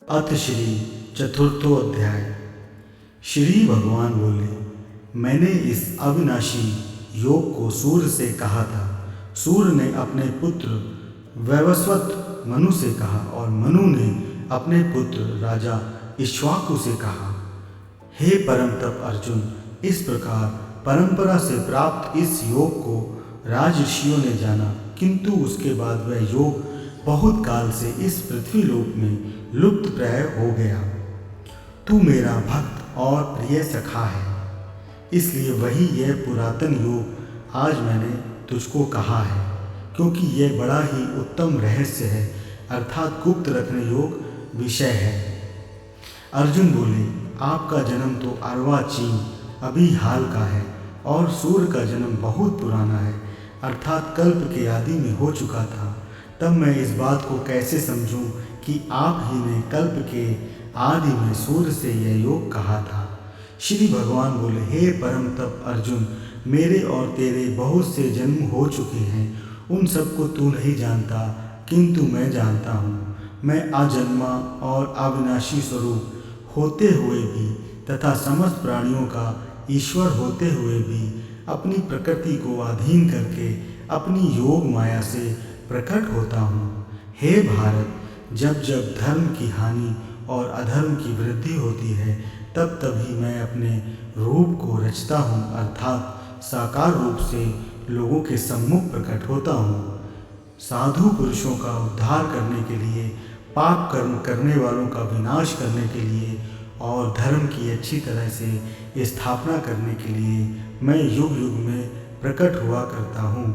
अथ श्री चतुर्थो अध्याय। श्री भगवान बोले, मैंने इस अविनाशी योग को सूर्य से कहा था। सूर्य ने अपने पुत्र वैवस्वत मनु से कहा और मनु ने अपने पुत्र राजा इक्ष्वाकु से कहा। हे परम तप अर्जुन, इस प्रकार परंपरा से प्राप्त इस योग को राजऋषियों ने जाना, किंतु उसके बाद वह योग बहुत काल से इस पृथ्वी लोक में लुप्त प्राय हो गया। तू मेरा भक्त और प्रिय सखा है, इसलिए वही यह पुरातन योग आज मैंने तुझको कहा है, क्योंकि यह बड़ा ही उत्तम रहस्य है, अर्थात गुप्त रखने योग विषय है। अर्जुन बोले, आपका जन्म तो अर्वाचीन अभी हाल का है और सूर्य का जन्म बहुत पुराना है, अर्थात कल्प के आदि में हो चुका था। तब मैं इस बात को कैसे समझूं कि आप ही ने कल्प के आदि में सूर्य से यह योग कहा था। श्री भगवान बोले, हे परम तप अर्जुन, मेरे और तेरे बहुत से जन्म हो चुके हैं, उन सबको तू नहीं जानता, किंतु मैं जानता हूँ। मैं अजन्मा और अविनाशी स्वरूप होते हुए भी तथा समस्त प्राणियों का ईश्वर होते हुए भी अपनी प्रकृति को अधीन करके अपनी योग माया से प्रकट होता हूँ। हे भारत, जब जब धर्म की हानि और अधर्म की वृद्धि होती है, तब तभी मैं अपने रूप को रचता हूँ, अर्थात साकार रूप से लोगों के सम्मुख प्रकट होता हूँ। साधु पुरुषों का उद्धार करने के लिए, पाप कर्म करने वालों का विनाश करने के लिए और धर्म की अच्छी तरह से स्थापना करने के लिए मैं युग युग में प्रकट हुआ करता हूँ।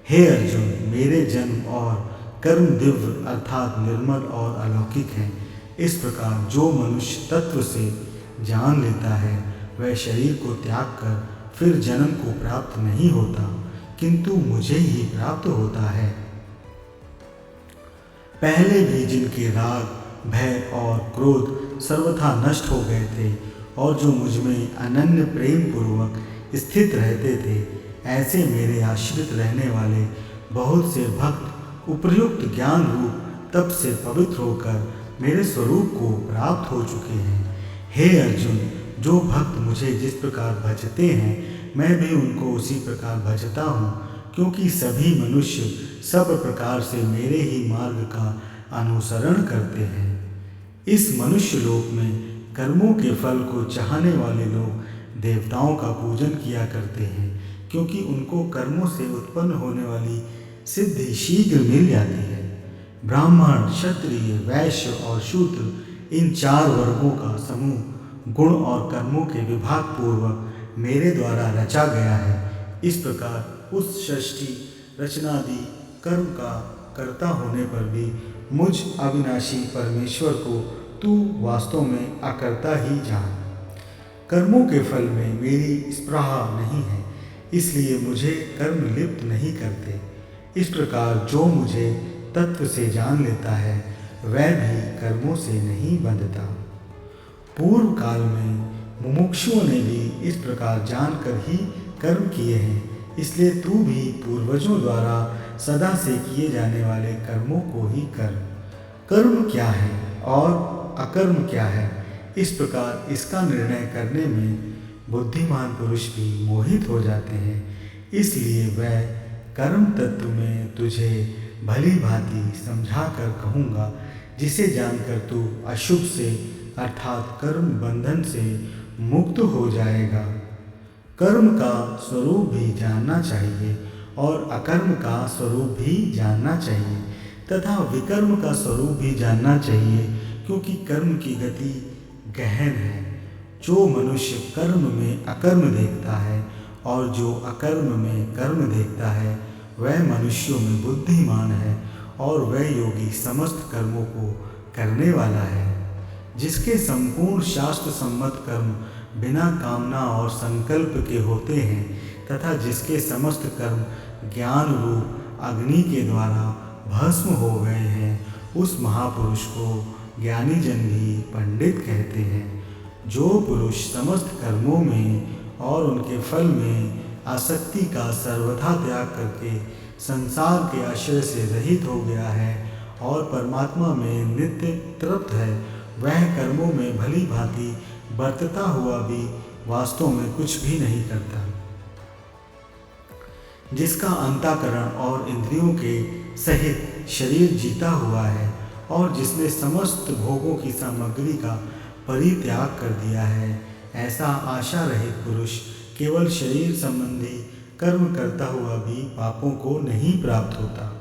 हे अर्जुन, मेरे जन्म और कर्म दिव्य अर्थात निर्मल और अलौकिक हैं। इस प्रकार जो मनुष्य तत्व से जान लेता है, वह शरीर को त्याग कर फिर जन्म को प्राप्त नहीं होता, किंतु मुझे ही प्राप्त होता है। पहले भी जिनके राग, भय और क्रोध सर्वथा नष्ट हो गए थे और जो मुझ में अनन्य प्रेम पूर्वक स्थित रहते थे, ऐसे मेरे आश्रित रहने वाले बहुत से भक्त उपर्युक्त ज्ञान रूप तप से पवित्र होकर मेरे स्वरूप को प्राप्त हो चुके हैं। हे अर्जुन, जो भक्त मुझे जिस प्रकार भजते हैं, मैं भी उनको उसी प्रकार भजता हूँ, क्योंकि सभी मनुष्य सब प्रकार से मेरे ही मार्ग का अनुसरण करते हैं। इस मनुष्य लोक में कर्मों के फल को चाहने वाले लोग देवताओं का पूजन किया करते हैं, क्योंकि उनको कर्मों से उत्पन्न होने वाली सिद्धि शीघ्र मिल जाती है। ब्राह्मण, क्षत्रिय, वैश्य और शूद्र, इन चार वर्गों का समूह गुण और कर्मों के विभाग पूर्वक मेरे द्वारा रचा गया है। इस प्रकार उस षष्ठी रचनादि कर्म का कर्ता होने पर भी मुझ अविनाशी परमेश्वर को तू वास्तव में अकर्ता ही जान। कर्मों के फल में मेरी स्पृहा नहीं है, इसलिए मुझे कर्म लिप्त नहीं करते। इस प्रकार जो मुझे तत्व से जान लेता है, वह भी कर्मों से नहीं बंधता। पूर्व काल में मुमुक्षुओं ने भी इस प्रकार जानकर ही कर्म किए हैं, इसलिए तू भी पूर्वजों द्वारा सदा से किए जाने वाले कर्मों को ही कर। कर्म क्या है और अकर्म क्या है, इस प्रकार इसका निर्णय करने में बुद्धिमान पुरुष भी मोहित हो जाते हैं। इसलिए वह कर्म तत्व में तुझे भली भांति समझा कर कहूँगा, जिसे जानकर तू अशुभ से अर्थात कर्म बंधन से मुक्त हो जाएगा। कर्म का स्वरूप भी जानना चाहिए और अकर्म का स्वरूप भी जानना चाहिए तथा विकर्म का स्वरूप भी जानना चाहिए, क्योंकि कर्म की गति गहन है। जो मनुष्य कर्म में अकर्म देखता है और जो अकर्म में कर्म देखता है, वह मनुष्यों में बुद्धिमान है और वह योगी समस्त कर्मों को करने वाला है। जिसके संपूर्ण शास्त्र सम्मत कर्म बिना कामना और संकल्प के होते हैं तथा जिसके समस्त कर्म ज्ञान रूप अग्नि के द्वारा भस्म हो गए हैं, उस महापुरुष को ज्ञानी जन भी पंडित कहते हैं। जो पुरुष समस्त कर्मों में और उनके फल में आसक्ति का सर्वथा त्याग करके संसार के आश्रय से रहित हो गया है और परमात्मा में नित्य तृप्त है, वह कर्मों में भली भांति बरतता हुआ भी वास्तव में कुछ भी नहीं करता। जिसका अंतःकरण और इंद्रियों के सहित शरीर जीता हुआ है और जिसने समस्त भोगों की सामग्री का परित्याग कर दिया है, ऐसा आशा रहित पुरुष केवल शरीर संबंधी कर्म करता हुआ भी पापों को नहीं प्राप्त होता।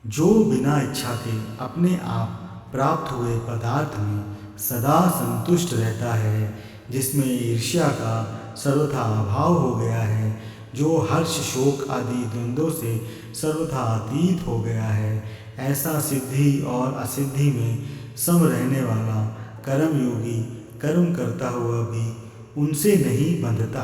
जो बिना इच्छा के अपने आप प्राप्त हुए पदार्थ में सदा संतुष्ट रहता है, जिसमें ईर्ष्या का सर्वथा अभाव हो गया है, जो हर्ष शोक आदि द्वंद्वों से सर्वथा अतीत हो गया है, ऐसा सिद्धि और असिद्धि में सम रहने वाला कर्मयोगी कर्म करता हुआ भी उनसे नहीं बंधता।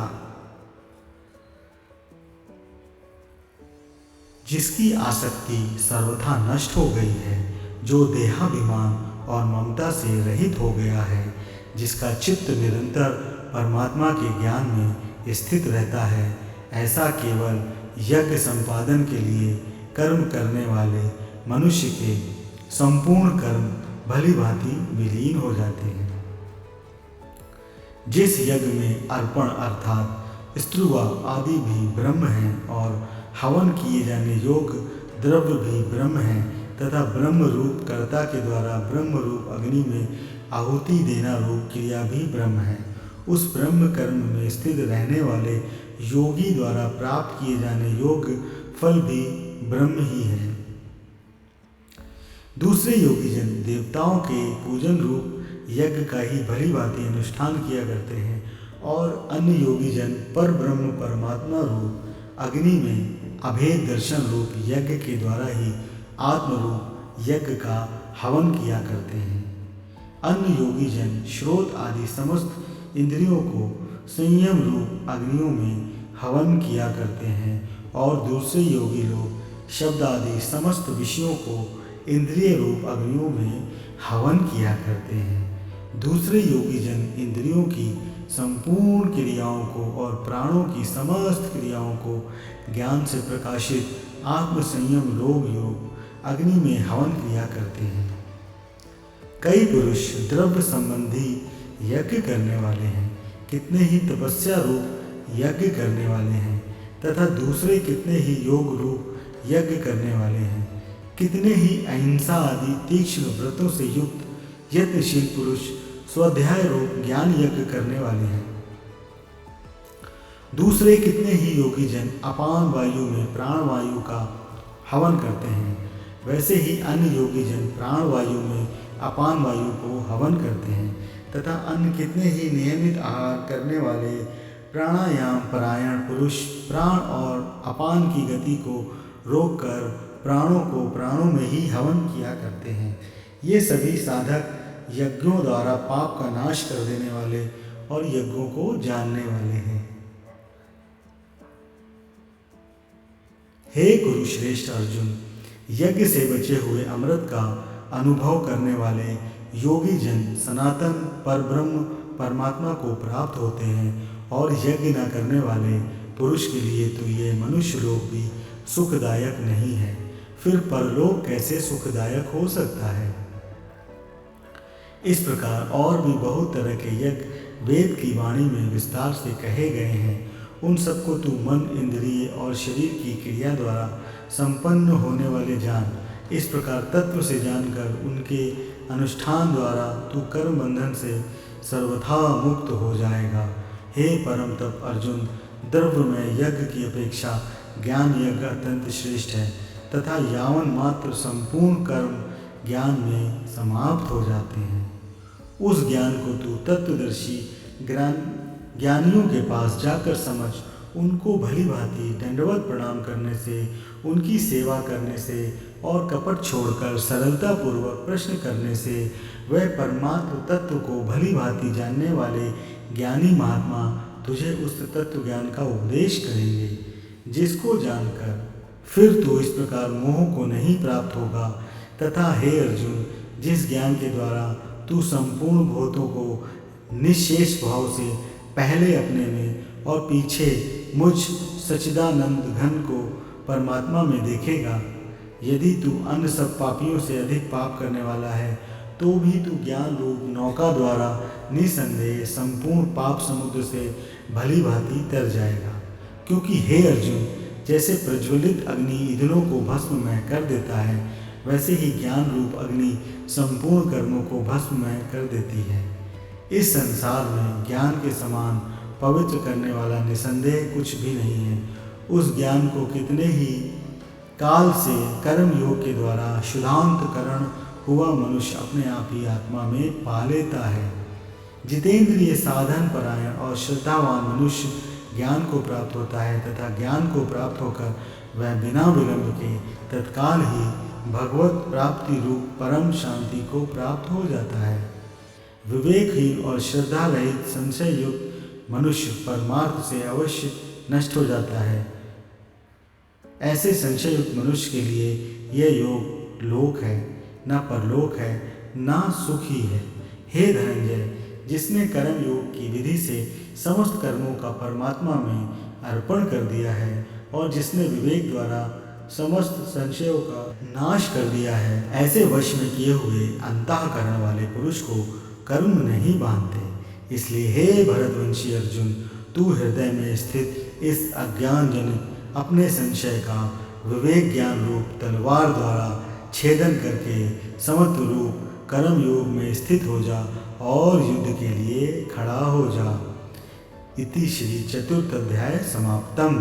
जिसकी आसक्ति सर्वथा नष्ट हो गई है, जो देहाभिमान और ममता से रहित हो गया है, जिसका चित्त निरंतर परमात्मा के ज्ञान में स्थित रहता है, ऐसा केवल यज्ञ संपादन के लिए कर्म करने वाले मनुष्य के संपूर्ण कर्म भली भांति विलीन हो जाते हैं। जिस यज्ञ में अर्पण अर्थात स्त्रुवा आदि भी ब्रह्म हैं और हवन किए जाने योग्य द्रव्य भी ब्रह्म हैं तथा ब्रह्म रूप कर्ता के द्वारा ब्रह्म रूप अग्नि में आहुति देना रूप क्रिया भी ब्रह्म है, उस ब्रह्म कर्म में स्थित रहने वाले योगी द्वारा प्राप्त किए जाने योग्य फल भी ब्रह्म ही है। दूसरे योगी जन देवताओं के पूजन रूप यज्ञ का ही भली भांति अनुष्ठान किया करते हैं और अन्य योगी जन पर ब्रह्म परमात्मा रूप अग्नि में अभेद दर्शन रूप यज्ञ के द्वारा ही आत्म रूप यज्ञ का हवन किया करते हैं। अन्य योगी जन श्रोत आदि समस्त इंद्रियों को संयम रूप अग्नियों में हवन किया करते हैं और दूसरे योगी लोग शब्द आदि समस्त विषयों को इंद्रिय रूप अग्नियों में हवन किया करते हैं। दूसरे योगी जन इंद्रियों की संपूर्ण क्रियाओं को और प्राणों की समस्त क्रियाओं को ज्ञान से प्रकाशित आत्म संयम योग अग्नि में हवन क्रिया करते हैं। कई पुरुष द्रव्य संबंधी यज्ञ करने वाले हैं, कितने ही तपस्या रूप यज्ञ करने वाले हैं तथा दूसरे कितने ही योग रूप यज्ञ करने वाले हैं, कितने ही अहिंसा आदि तीक्ष्ण व्रतों से युक्त यत्नशील पुरुष स्वाध्याय रूप ज्ञान यज्ञ करने वाले हैं। दूसरे कितने ही योगी जन अपान वायु में प्राण वायु का हवन करते हैं, वैसे ही अन्य योगी जन प्राण वायु में अपान वायु को हवन करते हैं तथा अन्य कितने ही नियमित आहार करने वाले प्राणायाम परायण पुरुष प्राण और अपान की गति को रोककर प्राणों को प्राणों में ही हवन किया करते हैं। ये सभी साधक यज्ञों द्वारा पाप का नाश कर देने वाले और यज्ञों को जानने वाले हैं। हे कुरुश्रेष्ठ अर्जुन, यज्ञ से बचे हुए अमृत का अनुभव करने वाले योगी जन सनातन परब्रह्म परमात्मा को प्राप्त होते हैं और यज्ञ न करने वाले पुरुष के लिए तो ये मनुष्य लोक भी सुखदायक नहीं है, फिर परलोक कैसे सुखदायक हो सकता है। इस प्रकार और भी बहुत तरह के यज्ञ वेद की वाणी में विस्तार से कहे गए हैं। उन सबको तू मन इंद्रिय और शरीर की क्रिया द्वारा संपन्न होने वाले जान। इस प्रकार तत्व से जानकर उनके अनुष्ठान द्वारा तू कर्म बंधन से सर्वथा मुक्त हो जाएगा। हे परम तप अर्जुन, द्रव्य में यज्ञ की अपेक्षा ज्ञान यज्ञ अत्यंत श्रेष्ठ है तथा यावन मात्र संपूर्ण कर्म ज्ञान में समाप्त हो जाते हैं। उस ज्ञान को तू तत्वदर्शी ज्ञानियों के पास जाकर समझ, उनको भली भांति दंडवत प्रणाम करने से, उनकी सेवा करने से और कपट छोड़कर सरलता पूर्वक प्रश्न करने से वह परमात्म तत्व को भली भांति जानने वाले ज्ञानी महात्मा तुझे उस तत्व ज्ञान का उपदेश करेंगे, जिसको जानकर फिर तू इस प्रकार मोह को नहीं प्राप्त होगा। तथा हे अर्जुन, जिस ज्ञान के द्वारा तू संपूर्ण भूतों को निशेष भाव से पहले अपने में और पीछे मुझ सच्चिदानंद घन को परमात्मा में देखेगा, यदि तू अन्य सब पापियों से अधिक पाप करने वाला है तो भी तू ज्ञान रूप नौका द्वारा निसंदेह संपूर्ण पाप समुद्र से भली भांति तर जाएगा। क्योंकि हे अर्जुन, जैसे प्रज्वलित अग्नि ईंधनों को भस्ममय कर देता है, वैसे ही ज्ञान रूप अग्नि संपूर्ण कर्मों को भस्ममय कर देती है। इस संसार में ज्ञान के समान पवित्र करने वाला निसंदेह कुछ भी नहीं है। उस ज्ञान को कितने ही काल से कर्म योग के द्वारा शुद्धांतकरण हुआ मनुष्य अपने आप ही आत्मा में पा लेता है। जितेंद्रिय साधन परायण और श्रद्धावान मनुष्य ज्ञान को प्राप्त होता है तथा ज्ञान को प्राप्त होकर वह बिना विलंब के तत्काल ही भगवत प्राप्ति रूप परम शांति को प्राप्त हो जाता है। विवेकहीन और श्रद्धा रहित संशय युक्त मनुष्य परमार्थ से अवश्य नष्ट हो जाता है। ऐसे संशय युक्त मनुष्य के लिए यह योग लोक है, न परलोक है, न सुख ही है। हे धनंजय, जिसने कर्म योग की विधि से समस्त कर्मों का परमात्मा में अर्पण कर दिया है और जिसने विवेक द्वारा समस्त संशयों का नाश कर दिया है, ऐसे वश में किए हुए अंतःकरण वाले पुरुष को कर्म नहीं बांधते। इसलिए हे भरतवंशी अर्जुन, तू हृदय में स्थित इस अज्ञान जनित अपने संशय का विवेक ज्ञान रूप तलवार द्वारा छेदन करके समत्व रूप कर्म योग में स्थित हो जा और युद्ध के लिए खड़ा हो जा। इति श्री चतुर्थ अध्याय समाप्तम।